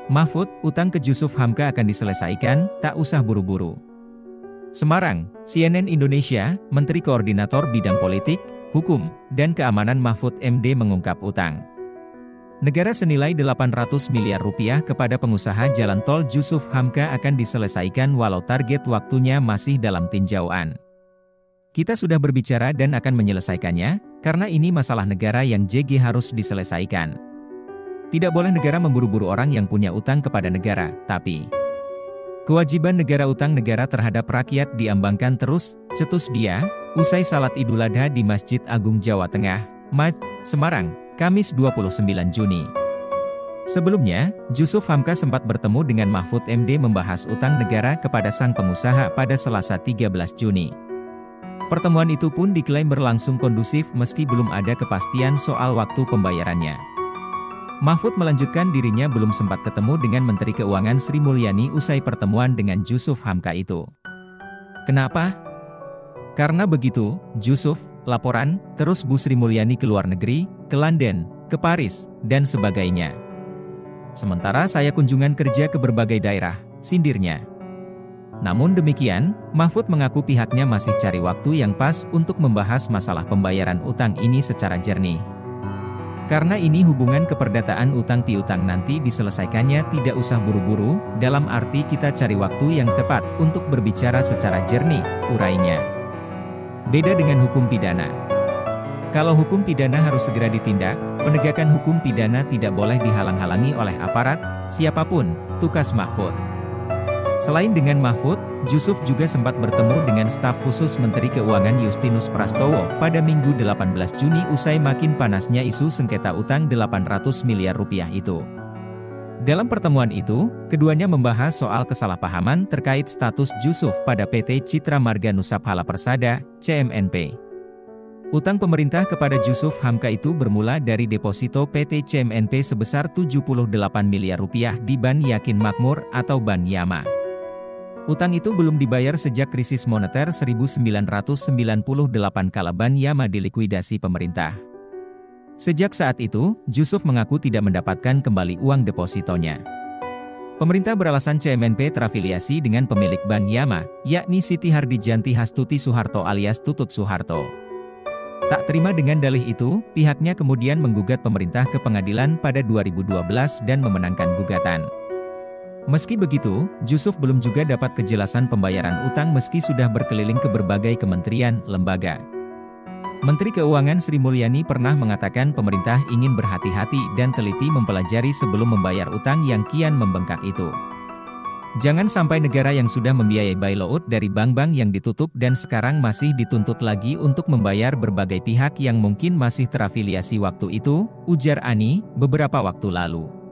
Mahfud, utang ke Jusuf Hamka akan diselesaikan, tak usah buru-buru. Semarang, CNN Indonesia, Menteri Koordinator Bidang Politik, Hukum, dan Keamanan Mahfud MD mengungkap utang negara senilai 800 miliar rupiah kepada pengusaha jalan tol Jusuf Hamka akan diselesaikan walau target waktunya masih dalam tinjauan. Kita sudah berbicara dan akan menyelesaikannya, karena ini masalah negara yang JG harus diselesaikan. Tidak boleh negara memburu-buru orang yang punya utang kepada negara, tapi kewajiban negara utang negara terhadap rakyat diambangkan terus, cetus dia, usai salat Idul Adha di Masjid Agung Jawa Tengah, Math, Semarang, Kamis 29 Juni. Sebelumnya, Jusuf Hamka sempat bertemu dengan Mahfud MD membahas utang negara kepada sang pengusaha pada Selasa 13 Juni. Pertemuan itu pun diklaim berlangsung kondusif meski belum ada kepastian soal waktu pembayarannya. Mahfud melanjutkan dirinya belum sempat ketemu dengan Menteri Keuangan Sri Mulyani usai pertemuan dengan Jusuf Hamka itu. Kenapa? Karena begitu, Jusuf, laporan, terus Bu Sri Mulyani ke luar negeri, ke London, ke Paris, dan sebagainya. Sementara saya kunjungan kerja ke berbagai daerah, sindirnya. Namun demikian, Mahfud mengaku pihaknya masih cari waktu yang pas untuk membahas masalah pembayaran utang ini secara jernih. Karena ini hubungan keperdataan utang piutang nanti diselesaikannya tidak usah buru-buru, dalam arti kita cari waktu yang tepat untuk berbicara secara jernih, urainya. Beda dengan hukum pidana. Kalau hukum pidana harus segera ditindak, penegakan hukum pidana tidak boleh dihalang-halangi oleh aparat, siapapun, tukas Mahfud. Selain dengan Mahfud, Jusuf juga sempat bertemu dengan staf khusus Menteri Keuangan Justinus Prastowo pada Minggu 18 Juni usai makin panasnya isu sengketa utang 800 miliar rupiah itu. Dalam pertemuan itu, keduanya membahas soal kesalahpahaman terkait status Jusuf pada PT Citra Marga Nusaphala Persada, CMNP. Utang pemerintah kepada Jusuf Hamka itu bermula dari deposito PT CMNP sebesar 78 miliar rupiah di Ban Yakin Makmur atau Ban Yama. Utang itu belum dibayar sejak krisis moneter 1998 kala Ban Yama dilikuidasi pemerintah. Sejak saat itu, Jusuf mengaku tidak mendapatkan kembali uang depositonya. Pemerintah beralasan CMNP terafiliasi dengan pemilik Ban Yama, yakni Siti Hardijanti Hastuti Soeharto alias Tutut Soeharto. Tak terima dengan dalih itu, pihaknya kemudian menggugat pemerintah ke pengadilan pada 2012 dan memenangkan gugatan. Meski begitu, Jusuf belum juga dapat kejelasan pembayaran utang meski sudah berkeliling ke berbagai kementerian, lembaga. Menteri Keuangan Sri Mulyani pernah mengatakan pemerintah ingin berhati-hati dan teliti mempelajari sebelum membayar utang yang kian membengkak itu. Jangan sampai negara yang sudah membiayai bailout dari bank-bank yang ditutup dan sekarang masih dituntut lagi untuk membayar berbagai pihak yang mungkin masih terafiliasi waktu itu, ujar Ani, beberapa waktu lalu.